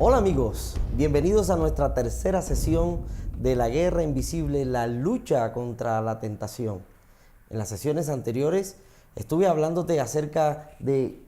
Hola amigos, bienvenidos a nuestra tercera sesión de la guerra invisible, la lucha contra la tentación. En las sesiones anteriores estuve hablándote acerca de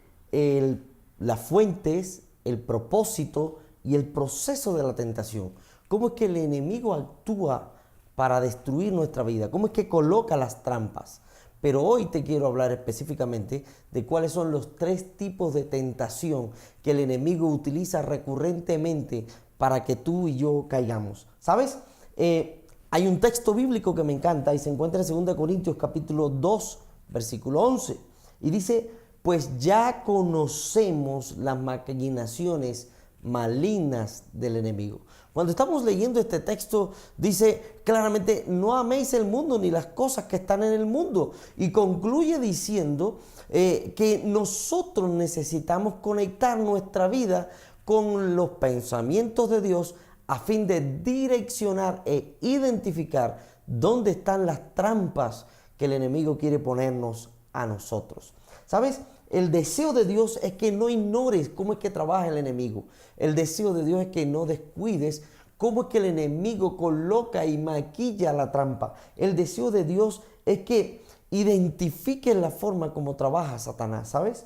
las fuentes, el propósito y el proceso de la tentación. Cómo es que el enemigo actúa para destruir nuestra vida, cómo es que coloca las trampas. Pero hoy te quiero hablar específicamente de cuáles son los tres tipos de tentación que el enemigo utiliza recurrentemente para que tú y yo caigamos. ¿Sabes? Hay un texto bíblico que me encanta y se encuentra en 2 Corintios capítulo 2, versículo 11. Y dice, pues ya conocemos las maquinaciones malignas del enemigo. Cuando estamos leyendo este texto, dice claramente, no améis el mundo ni las cosas que están en el mundo. Y concluye diciendo que nosotros necesitamos conectar nuestra vida con los pensamientos de Dios a fin de direccionar e identificar dónde están las trampas que el enemigo quiere ponernos a nosotros. ¿Sabes? El deseo de Dios es que no ignores cómo es que trabaja el enemigo. El deseo de Dios es que no descuides cómo es que el enemigo coloca y maquilla la trampa. El deseo de Dios es que identifiques la forma como trabaja Satanás, ¿sabes?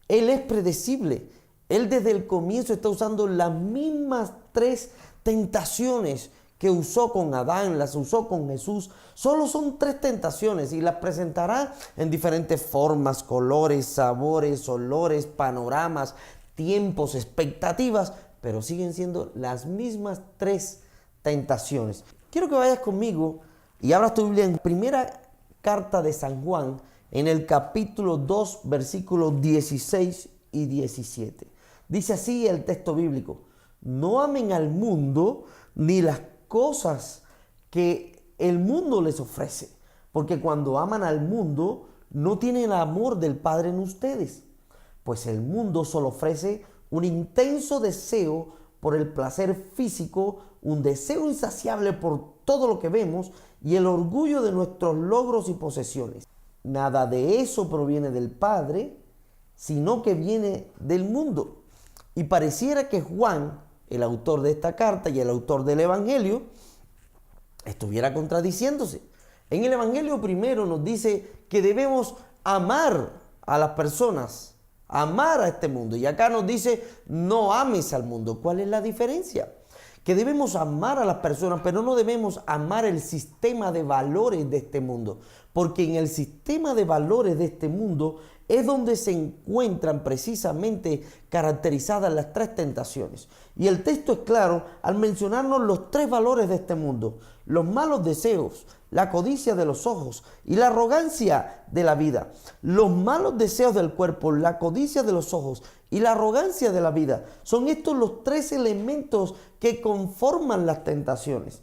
Él es predecible. Él desde el comienzo está usando las mismas tres tentaciones que usó con Adán, las usó con Jesús. Solo son tres tentaciones y las presentará en diferentes formas, colores, sabores, olores, panoramas, tiempos, expectativas, pero siguen siendo las mismas tres tentaciones. Quiero que vayas conmigo y abras tu Biblia en primera carta de San Juan, en el capítulo 2, versículos 16 y 17. Dice así el texto bíblico: no amen al mundo ni las cosas que el mundo les ofrece, porque cuando aman al mundo no tienen el amor del Padre en ustedes, pues el mundo solo ofrece un intenso deseo por el placer físico, un deseo insaciable por todo lo que vemos y el orgullo de nuestros logros y posesiones. Nada de eso proviene del Padre, sino que viene del mundo. Y pareciera que Juan, el autor de esta carta y el autor del Evangelio, estuviera contradiciéndose. En el Evangelio primero nos dice que debemos amar a las personas, amar a este mundo. Y acá nos dice, no ames al mundo. ¿Cuál es la diferencia? Que debemos amar a las personas, pero no debemos amar el sistema de valores de este mundo. Porque en el sistema de valores de este mundo es donde se encuentran precisamente caracterizadas las tres tentaciones. Y el texto es claro al mencionarnos los tres valores de este mundo: los malos deseos, la codicia de los ojos y la arrogancia de la vida. Los malos deseos del cuerpo, la codicia de los ojos y la arrogancia de la vida. Son estos los tres elementos que conforman las tentaciones.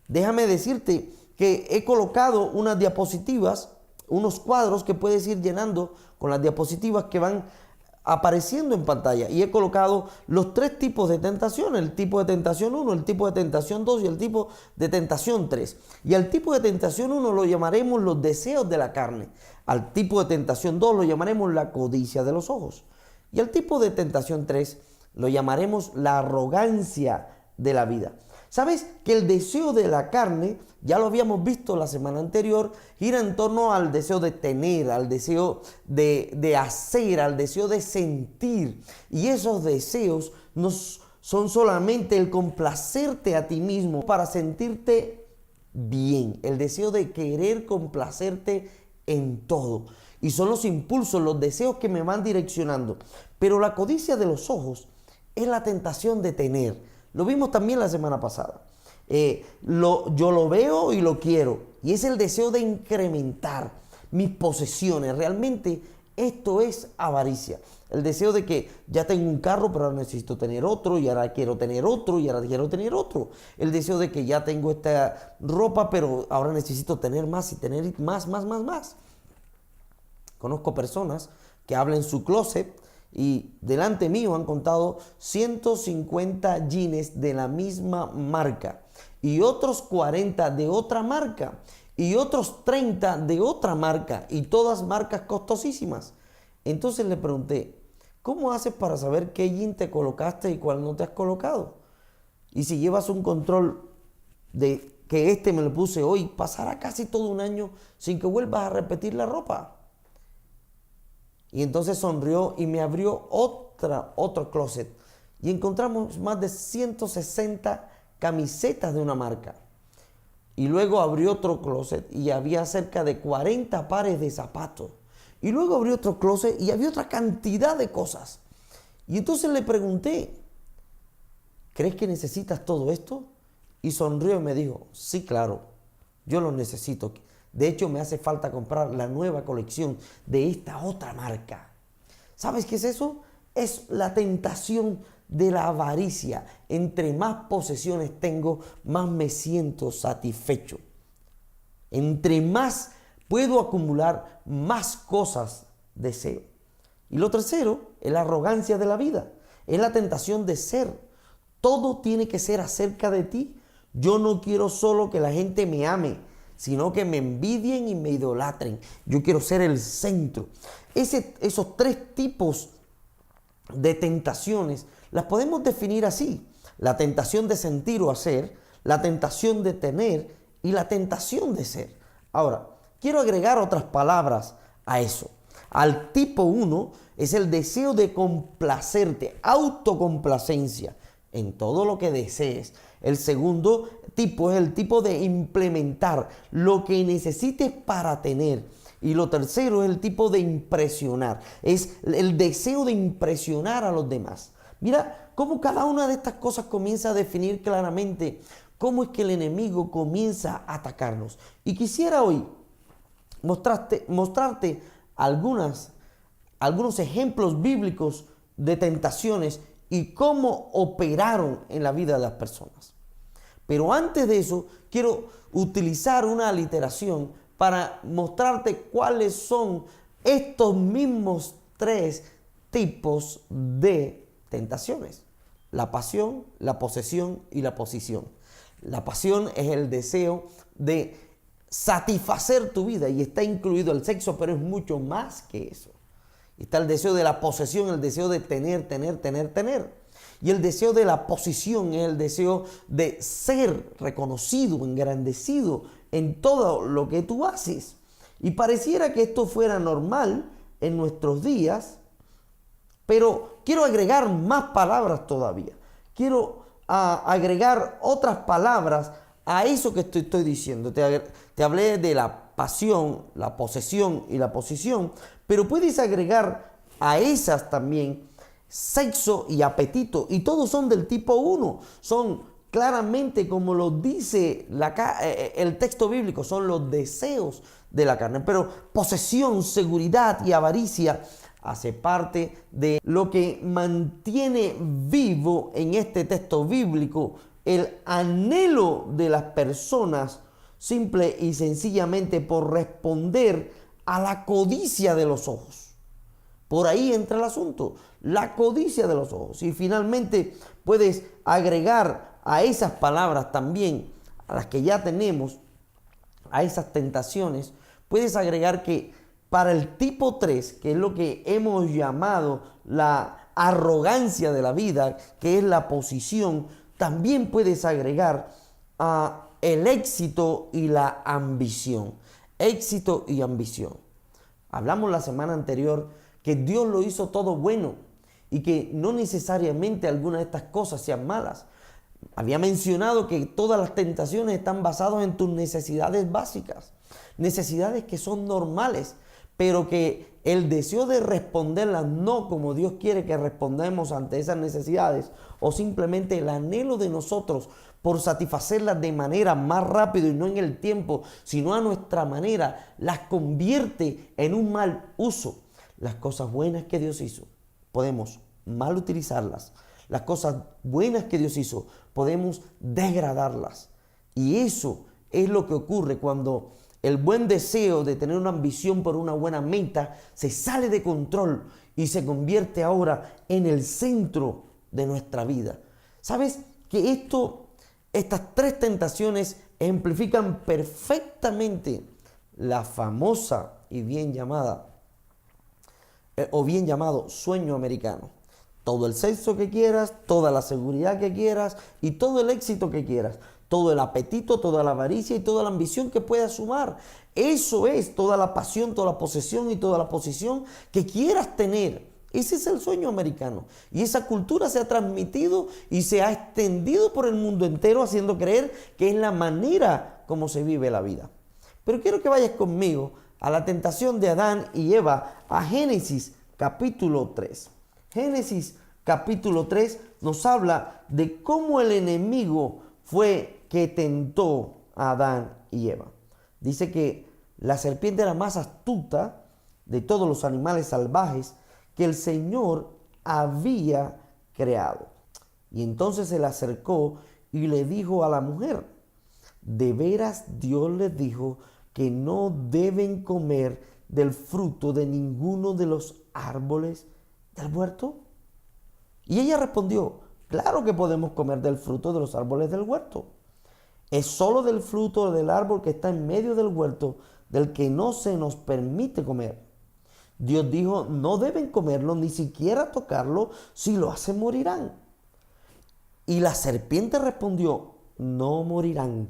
Déjame decirte que he colocado unas diapositivas, unos cuadros que puedes ir llenando con las diapositivas que van apareciendo en pantalla. Y he colocado los tres tipos de tentación: el tipo de tentación 1, el tipo de tentación 2 y el tipo de tentación 3. Y al tipo de tentación 1 lo llamaremos los deseos de la carne. Al tipo de tentación 2 lo llamaremos la codicia de los ojos. Y al tipo de tentación 3 lo llamaremos la arrogancia de la vida. ¿Sabes que el deseo de la carne, ya lo habíamos visto la semana anterior, gira en torno al deseo de tener, al deseo de hacer, al deseo de sentir? Y esos deseos no son solamente el complacerte a ti mismo para sentirte bien, el deseo de querer complacerte en todo. Y son los impulsos, los deseos que me van direccionando. Pero la codicia de los ojos es la tentación de tener. Lo vimos también la semana pasada. Yo lo veo y lo quiero. Y es el deseo de incrementar mis posesiones. Realmente esto es avaricia. El deseo de que ya tengo un carro, pero ahora necesito tener otro, y ahora quiero tener otro, y ahora quiero tener otro. El deseo de que ya tengo esta ropa, pero ahora necesito tener más y tener más. Conozco personas que hablan en su closet y delante mío han contado 150 jeans de la misma marca y otros 40 de otra marca y otros 30 de otra marca, y todas marcas costosísimas. Entonces le pregunté, ¿Cómo haces para saber qué jean te colocaste y cuál no te has colocado? Y si llevas un control de que este me lo puse hoy, pasará casi todo un año sin que vuelvas a repetir la ropa. Y entonces sonrió y me abrió otro closet. Y encontramos más de 160 camisetas de una marca. Y luego abrió otro closet y había cerca de 40 pares de zapatos. Y luego abrió otro closet y había otra cantidad de cosas. Y entonces le pregunté, ¿crees que necesitas todo esto? Y sonrió y me dijo, sí, claro, yo lo necesito. De hecho, me hace falta comprar la nueva colección de esta otra marca. ¿Sabes qué es eso? Es la tentación de la avaricia. Entre más posesiones tengo, más me siento satisfecho. Entre más puedo acumular, más cosas deseo. Y lo tercero es la arrogancia de la vida. Es la tentación de ser. Todo tiene que ser acerca de ti. Yo no quiero solo que la gente me ame, sino que me envidien y me idolatren. Yo quiero ser el centro. Esos tres tipos de tentaciones las podemos definir así: la tentación de sentir o hacer, la tentación de tener y la tentación de ser. Ahora, quiero agregar otras palabras a eso. Al tipo 1 es el deseo de complacerte, autocomplacencia en todo lo que desees. El segundo tipo es el tipo de implementar lo que necesites para tener. Y lo tercero es el tipo de impresionar. Es el deseo de impresionar a los demás. Mira cómo cada una de estas cosas comienza a definir claramente cómo es que el enemigo comienza a atacarnos. Y quisiera hoy mostrarte algunos ejemplos bíblicos de tentaciones y cómo operaron en la vida de las personas. Pero antes de eso, quiero utilizar una aliteración para mostrarte cuáles son estos mismos tres tipos de tentaciones: la pasión, la posesión y la posición. La pasión es el deseo de satisfacer tu vida y está incluido el sexo, pero es mucho más que eso. Está el deseo de la posesión, el deseo de tener. Y el deseo de la posición es el deseo de ser reconocido, engrandecido en todo lo que tú haces. Y pareciera que esto fuera normal en nuestros días, pero quiero agregar más palabras todavía. Quiero agregar otras palabras a eso que estoy diciendo. Te hablé de la pasión, la posesión y la posición, pero puedes agregar a esas también sexo y apetito, y todos son del tipo 1. Son claramente, como lo dice el texto bíblico, son los deseos de la carne. Pero posesión, seguridad y avaricia hace parte de lo que mantiene vivo en este texto bíblico el anhelo de las personas, simple y sencillamente por responder a la codicia de los ojos. Por ahí entra el asunto, la codicia de los ojos. Y finalmente puedes agregar a esas palabras también, a las que ya tenemos, a esas tentaciones, puedes agregar que para el tipo 3, que es lo que hemos llamado la arrogancia de la vida, que es la posición, también puedes agregar el éxito y la ambición. Éxito y ambición. Hablamos la semana anterior que Dios lo hizo todo bueno y que no necesariamente algunas de estas cosas sean malas. Había mencionado que todas las tentaciones están basadas en tus necesidades básicas, necesidades que son normales, pero que el deseo de responderlas no como Dios quiere que respondamos ante esas necesidades, o simplemente el anhelo de nosotros por satisfacerlas de manera más rápido y no en el tiempo, sino a nuestra manera, las convierte en un mal uso. Las cosas buenas que Dios hizo, podemos mal utilizarlas. Las cosas buenas que Dios hizo, podemos degradarlas. Y eso es lo que ocurre cuando el buen deseo de tener una ambición por una buena meta se sale de control y se convierte ahora en el centro de nuestra vida. ¿Sabes que estas tres tentaciones ejemplifican perfectamente la famosa y bien llamada o bien llamado sueño americano. Todo el sexo que quieras, toda la seguridad que quieras y todo el éxito que quieras. Todo el apetito, toda la avaricia y toda la ambición que puedas sumar. Eso es toda la pasión, toda la posesión y toda la posición que quieras tener. Ese es el sueño americano. Y esa cultura se ha transmitido y se ha extendido por el mundo entero, haciendo creer que es la manera como se vive la vida. Pero quiero que vayas conmigo a la tentación de Adán y Eva, a Génesis capítulo 3. Génesis capítulo 3 nos habla de cómo el enemigo fue que tentó a Adán y Eva. Dice que la serpiente era más astuta de todos los animales salvajes que el Señor había creado. Y entonces se le acercó y le dijo a la mujer: ¿de veras Dios les dijo que no deben comer del fruto de ninguno de los árboles del huerto? Y ella respondió: claro que podemos comer del fruto de los árboles del huerto. Es solo del fruto del árbol que está en medio del huerto del que no se nos permite comer. Dios dijo: no deben comerlo, ni siquiera tocarlo, si lo hacen morirán. Y la serpiente respondió: no morirán.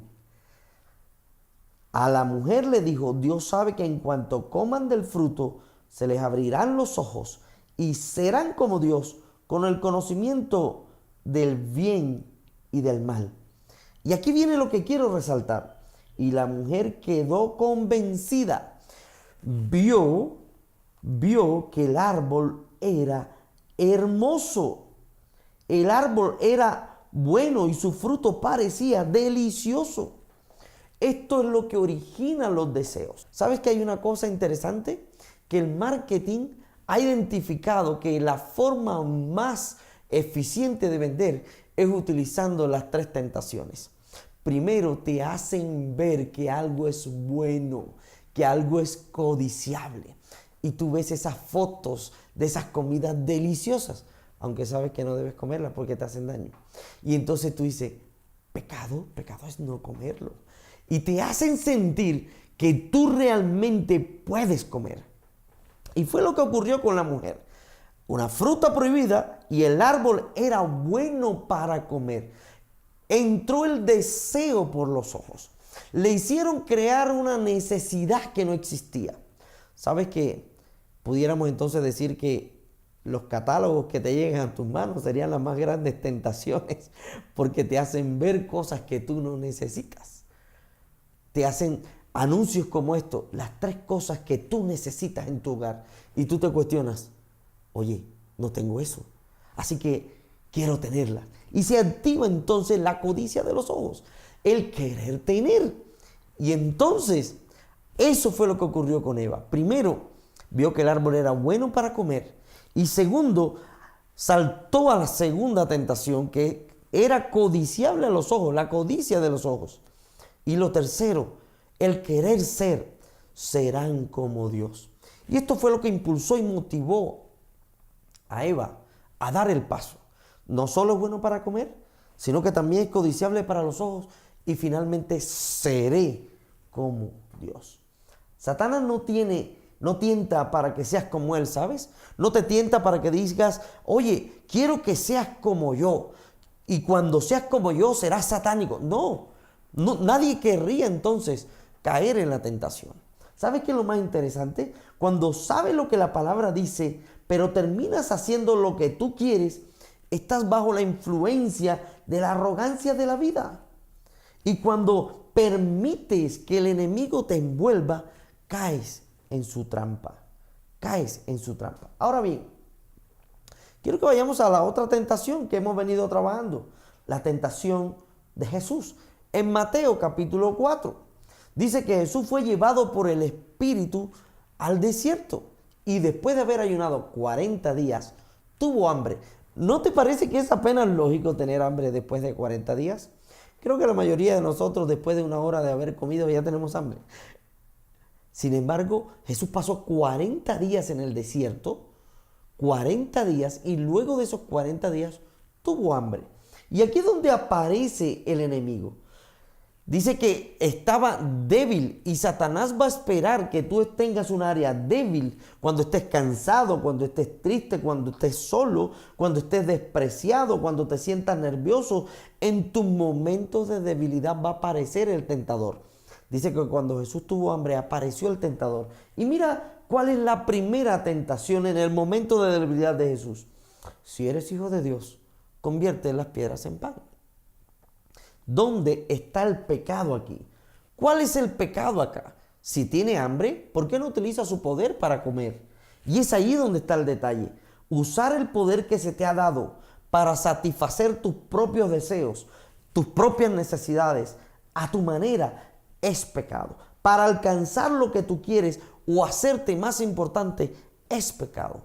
A la mujer le dijo: Dios sabe que en cuanto coman del fruto, se les abrirán los ojos y serán como Dios, con el conocimiento del bien y del mal. Y aquí viene lo que quiero resaltar. Y la mujer quedó convencida. Vio que el árbol era hermoso. El árbol era bueno y su fruto parecía delicioso. Esto es lo que origina los deseos. ¿Sabes que hay una cosa interesante? Que el marketing ha identificado que la forma más eficiente de vender es utilizando las 3 tentaciones. Primero, te hacen ver que algo es bueno, que algo es codiciable. Y tú ves esas fotos de esas comidas deliciosas, aunque sabes que no debes comerlas porque te hacen daño. Y entonces tú dices: pecado es no comerlo. Y te hacen sentir que tú realmente puedes comer. Y fue lo que ocurrió con la mujer. Una fruta prohibida y el árbol era bueno para comer. Entró el deseo por los ojos. Le hicieron crear una necesidad que no existía. ¿Sabes qué? Pudiéramos entonces decir que los catálogos que te llegan a tus manos serían las más grandes tentaciones, porque te hacen ver cosas que tú no necesitas. Te hacen anuncios como estos: las 3 cosas que tú necesitas en tu hogar. Y tú te cuestionas: oye, no tengo eso, así que quiero tenerla. Y se activa entonces la codicia de los ojos, el querer tener. Y entonces, eso fue lo que ocurrió con Eva. Primero, vio que el árbol era bueno para comer. Y segundo, saltó a la segunda tentación, que era codiciable a los ojos, la codicia de los ojos. Y lo tercero, el querer ser, serán como Dios. Y esto fue lo que impulsó y motivó a Eva a dar el paso. No solo es bueno para comer, sino que también es codiciable para los ojos. Y finalmente, seré como Dios. Satanás no tienta para que seas como él, ¿sabes? No te tienta para que digas: oye, quiero que seas como yo. Y cuando seas como yo, serás satánico. No, nadie querría entonces caer en la tentación. ¿Sabes qué es lo más interesante? Cuando sabes lo que la palabra dice, pero terminas haciendo lo que tú quieres, estás bajo la influencia de la arrogancia de la vida. Y cuando permites que el enemigo te envuelva, caes en su trampa. Caes en su trampa. Ahora bien, quiero que vayamos a la otra tentación que hemos venido trabajando. La tentación de Jesús. En Mateo capítulo 4. Dice que Jesús fue llevado por el Espíritu al desierto. Y después de haber ayunado 40 días, tuvo hambre. ¿No te parece que es apenas lógico tener hambre después de 40 días? Creo que la mayoría de nosotros, después de una hora de haber comido, ya tenemos hambre. Sin embargo, Jesús pasó 40 días en el desierto, 40 días, y luego de esos 40 días tuvo hambre. Y aquí es donde aparece el enemigo. Dice que estaba débil y Satanás va a esperar que tú tengas un área débil cuando estés cansado, cuando estés triste, cuando estés solo, cuando estés despreciado, cuando te sientas nervioso. En tus momentos de debilidad va a aparecer el tentador. Dice que cuando Jesús tuvo hambre apareció el tentador. Y mira cuál es la primera tentación en el momento de debilidad de Jesús. Si eres hijo de Dios, convierte las piedras en pan. ¿Dónde está el pecado aquí? ¿Cuál es el pecado acá? Si tiene hambre, ¿por qué no utiliza su poder para comer? Y es ahí donde está el detalle. Usar el poder que se te ha dado para satisfacer tus propios deseos, tus propias necesidades, a tu manera, es pecado. Para alcanzar lo que tú quieres o hacerte más importante, es pecado.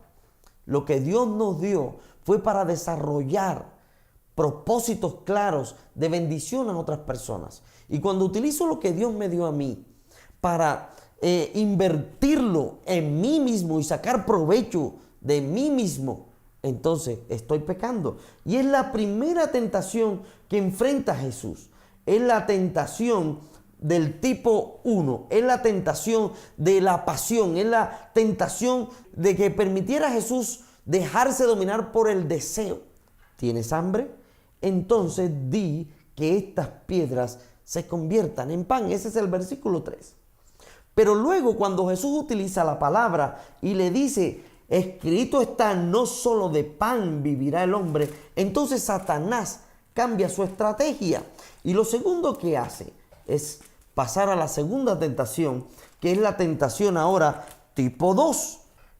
Lo que Dios nos dio fue para desarrollar propósitos claros de bendición a otras personas. Y cuando utilizo lo que Dios me dio a mí para invertirlo en mí mismo y sacar provecho de mí mismo, entonces estoy pecando. Y es la primera tentación que enfrenta Jesús. Es la tentación del tipo 1, es la tentación de la pasión, es la tentación de que permitiera a Jesús dejarse dominar por el deseo. ¿Tienes hambre? Entonces di que estas piedras se conviertan en pan. Ese es el versículo 3. Pero luego cuando Jesús utiliza la palabra y le dice, escrito está, no solo de pan vivirá el hombre, entonces Satanás cambia su estrategia. Y lo segundo que hace es pasar a la segunda tentación, que es la tentación ahora tipo 2.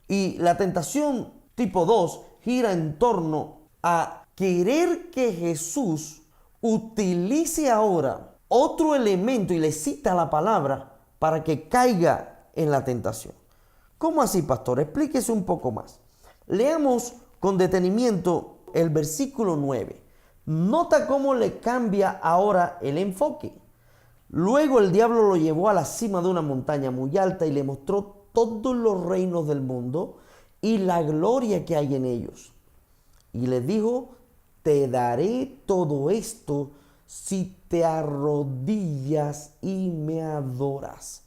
Y la tentación tipo 2 gira en torno a querer que Jesús utilice ahora otro elemento y le cita la palabra para que caiga en la tentación. ¿Cómo así, pastor? Explíquese un poco más. Leamos con detenimiento el versículo 9. Nota cómo le cambia ahora el enfoque. Luego el diablo lo llevó a la cima de una montaña muy alta y le mostró todos los reinos del mundo y la gloria que hay en ellos. Y le dijo, te daré todo esto si te arrodillas y me adoras.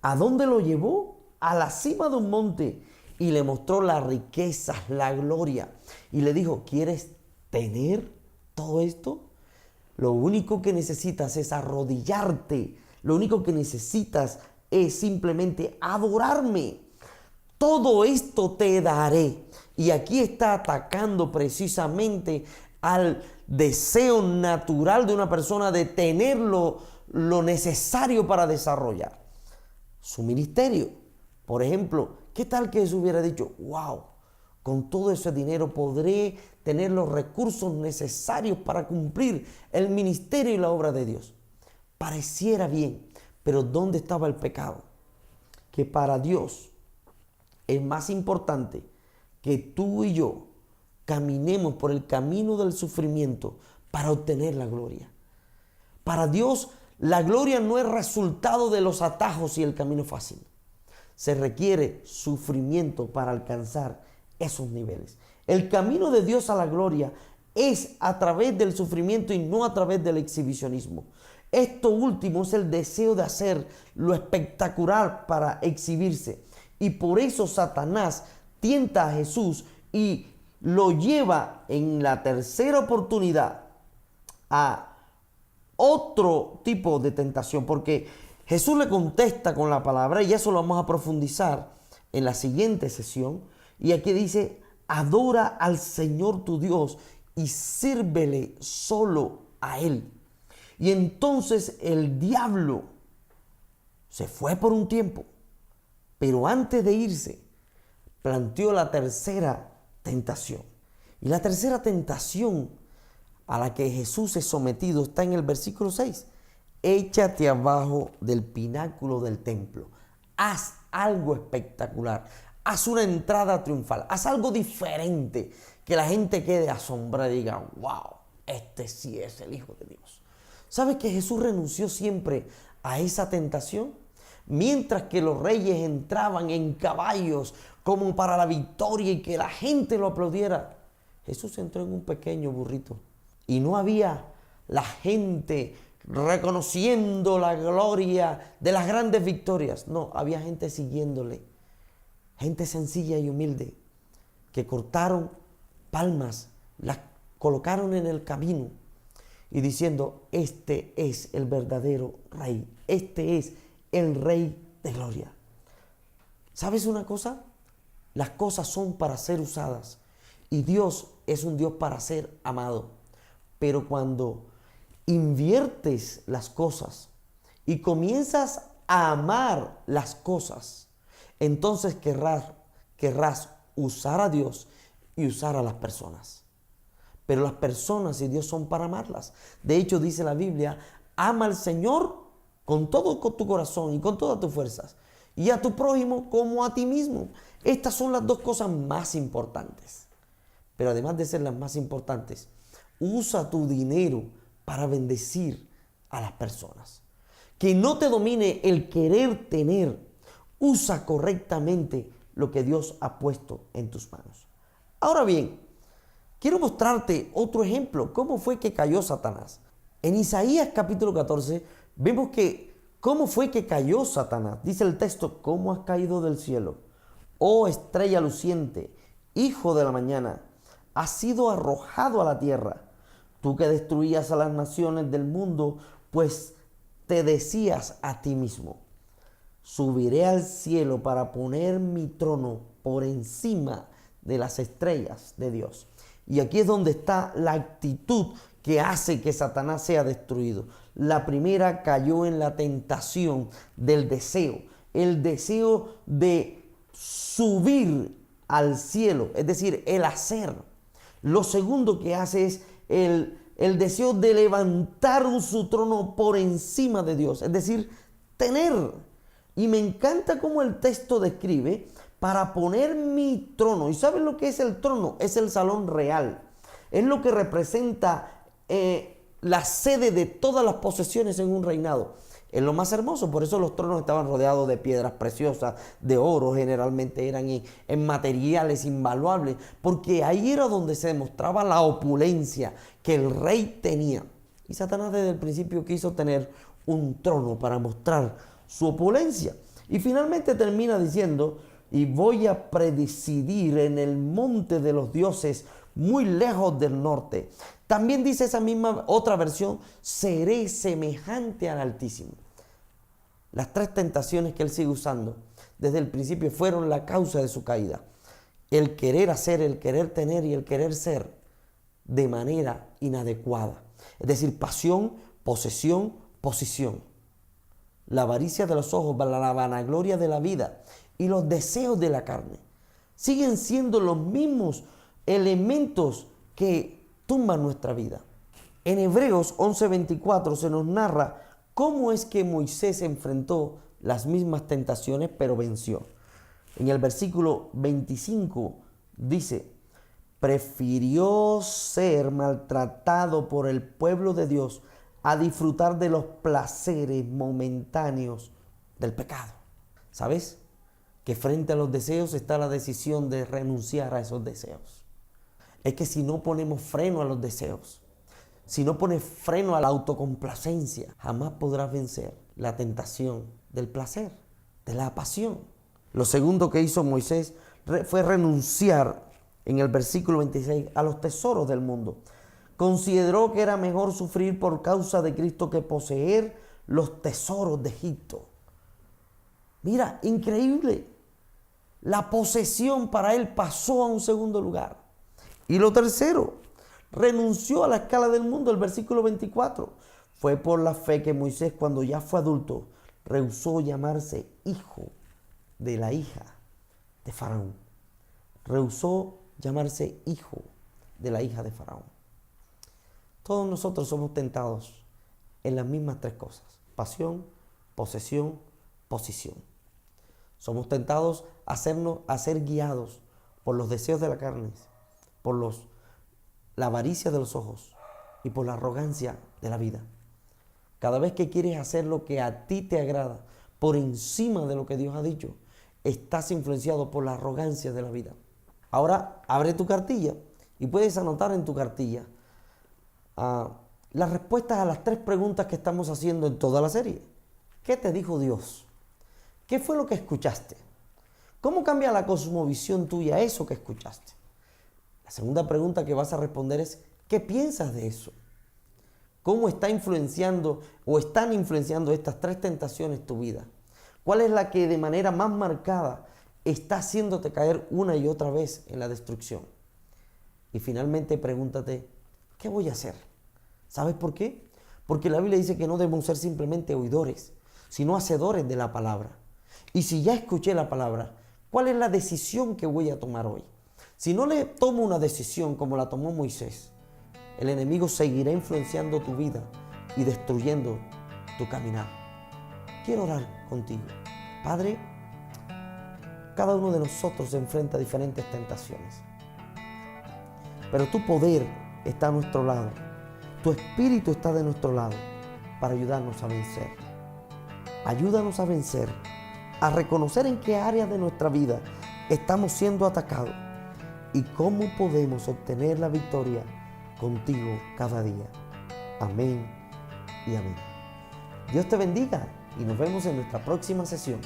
¿A dónde lo llevó? A la cima de un monte y le mostró las riquezas, la gloria. Y le dijo, ¿quieres tener todo esto? Lo único que necesitas es arrodillarte. Lo único que necesitas es simplemente adorarme. Todo esto te daré. Y aquí está atacando precisamente al deseo natural de una persona de tener lo necesario para desarrollar su ministerio. Por ejemplo, ¿qué tal que Jesús hubiera dicho, wow, con todo ese dinero podré tener los recursos necesarios para cumplir el ministerio y la obra de Dios? Pareciera bien, pero ¿dónde estaba el pecado? Que para Dios es más importante que tú y yo caminemos por el camino del sufrimiento para obtener la gloria. Para Dios, la gloria no es resultado de los atajos y el camino fácil. Se requiere sufrimiento para alcanzar esos niveles. El camino de Dios a la gloria es a través del sufrimiento y no a través del exhibicionismo. Esto último es el deseo de hacer lo espectacular para exhibirse. Y por eso Satanás tienta a Jesús y lo lleva en la tercera oportunidad a otro tipo de tentación, porque Jesús le contesta con la palabra y eso lo vamos a profundizar en la siguiente sesión. Y aquí dice, adora al Señor tu Dios y sírvele solo a Él. Y entonces el diablo se fue por un tiempo, pero antes de irse planteó la tercera tentación. Y la tercera tentación a la que Jesús es sometido está en el versículo 6. Échate abajo del pináculo del templo. Haz algo espectacular. Haz una entrada triunfal. Haz algo diferente. Que la gente quede asombrada y diga, wow, este sí es el Hijo de Dios. ¿Sabes que Jesús renunció siempre a esa tentación? Mientras que los reyes entraban en caballos como para la victoria y que la gente lo aplaudiera, Jesús entró en un pequeño burrito. Y no había la gente reconociendo la gloria de las grandes victorias. No, había gente siguiéndole, gente sencilla y humilde, que cortaron palmas, las colocaron en el camino y diciendo, este es el verdadero rey, este es el rey de gloria. ¿Sabes una cosa? Las cosas son para ser usadas y Dios es un Dios para ser amado. Pero cuando inviertes las cosas y comienzas a amar las cosas, entonces querrás usar a Dios y usar a las personas. Pero las personas y Dios son para amarlas. De hecho, dice la Biblia, ama al Señor con todo tu corazón y con todas tus fuerzas, y a tu prójimo como a ti mismo. Estas son las dos cosas más importantes. Pero además de ser las más importantes, usa tu dinero para bendecir a las personas. Que no te domine el querer tener. Usa correctamente lo que Dios ha puesto en tus manos. Ahora bien, quiero mostrarte otro ejemplo. ¿Cómo fue que cayó Satanás? En Isaías capítulo 14 vemos que cómo fue que cayó Satanás. Dice el texto, ¿cómo has caído del cielo? Oh estrella luciente, hijo de la mañana, has sido arrojado a la tierra. Tú que destruías a las naciones del mundo, pues te decías a ti mismo, subiré al cielo para poner mi trono por encima de las estrellas de Dios. Y aquí es donde está la actitud que hace que Satanás sea destruido. La primera cayó en la tentación del deseo, el deseo de subir al cielo, es decir, el hacer. Lo segundo que hace es el deseo de levantar su trono por encima de Dios, es decir, tener. Y me encanta cómo el texto describe, para poner mi trono. ¿Y saben lo que es el trono? Es el salón real. Es lo que representa la sede de todas las posesiones en un reinado. Es lo más hermoso, por eso los tronos estaban rodeados de piedras preciosas, de oro, generalmente eran en materiales invaluables, porque ahí era donde se demostraba la opulencia que el rey tenía. Y Satanás desde el principio quiso tener un trono para mostrar su opulencia. Y finalmente termina diciendo, y voy a presidir en el monte de los dioses, muy lejos del norte. También dice esa misma otra versión, seré semejante al Altísimo. Las tres tentaciones que él sigue usando desde el principio fueron la causa de su caída. El querer hacer, el querer tener y el querer ser de manera inadecuada. Es decir, pasión, posesión, posición. La avaricia de los ojos, la vanagloria de la vida y los deseos de la carne siguen siendo los mismos elementos que tumban nuestra vida. En Hebreos 11:24 se nos narra cómo es que Moisés enfrentó las mismas tentaciones, pero venció. En el versículo 25 dice, prefirió ser maltratado por el pueblo de Dios a disfrutar de los placeres momentáneos del pecado. ¿Sabes? Que frente a los deseos está la decisión de renunciar a esos deseos. Es que si no ponemos freno a los deseos, si no pones freno a la autocomplacencia, jamás podrás vencer la tentación del placer, de la pasión. Lo segundo que hizo Moisés fue renunciar, en el versículo 26, a los tesoros del mundo. Consideró que era mejor sufrir por causa de Cristo que poseer los tesoros de Egipto. Mira, increíble. La posesión para él pasó a un segundo lugar. Y lo tercero, renunció a la escala del mundo. El versículo 24. Fue por la fe que Moisés, cuando ya fue adulto, rehusó llamarse hijo de la hija de Faraón. Rehusó llamarse hijo de la hija de Faraón. Todos nosotros somos tentados en las mismas tres cosas: pasión, posesión, posición. Somos tentados a ser guiados por los deseos de la carne, por la avaricia de los ojos y por la arrogancia de la vida. Cada vez que quieres hacer lo que a ti te agrada por encima de lo que Dios ha dicho, estás influenciado por la arrogancia de la vida. Ahora abre tu cartilla y puedes anotar en tu cartilla las respuestas a las 3 preguntas que estamos haciendo en toda la serie. ¿Qué te dijo Dios? ¿Qué fue lo que escuchaste? ¿Cómo cambia la cosmovisión tuya eso que escuchaste? La segunda pregunta que vas a responder es, ¿qué piensas de eso? ¿Cómo está influenciando o están influenciando estas 3 tentaciones tu vida? ¿Cuál es la que de manera más marcada está haciéndote caer una y otra vez en la destrucción? Y finalmente pregúntate, ¿qué voy a hacer? ¿Sabes por qué? Porque la Biblia dice que no debemos ser simplemente oidores, sino hacedores de la palabra. Y si ya escuché la palabra, ¿cuál es la decisión que voy a tomar hoy? Si no le tomo una decisión como la tomó Moisés, el enemigo seguirá influenciando tu vida y destruyendo tu caminar. Quiero orar contigo. Padre, cada uno de nosotros se enfrenta a diferentes tentaciones, pero tu poder está a nuestro lado. Tu espíritu está de nuestro lado para ayudarnos a vencer. Ayúdanos a vencer, a reconocer en qué áreas de nuestra vida estamos siendo atacados y cómo podemos obtener la victoria contigo cada día. Amén y amén. Dios te bendiga y nos vemos en nuestra próxima sesión.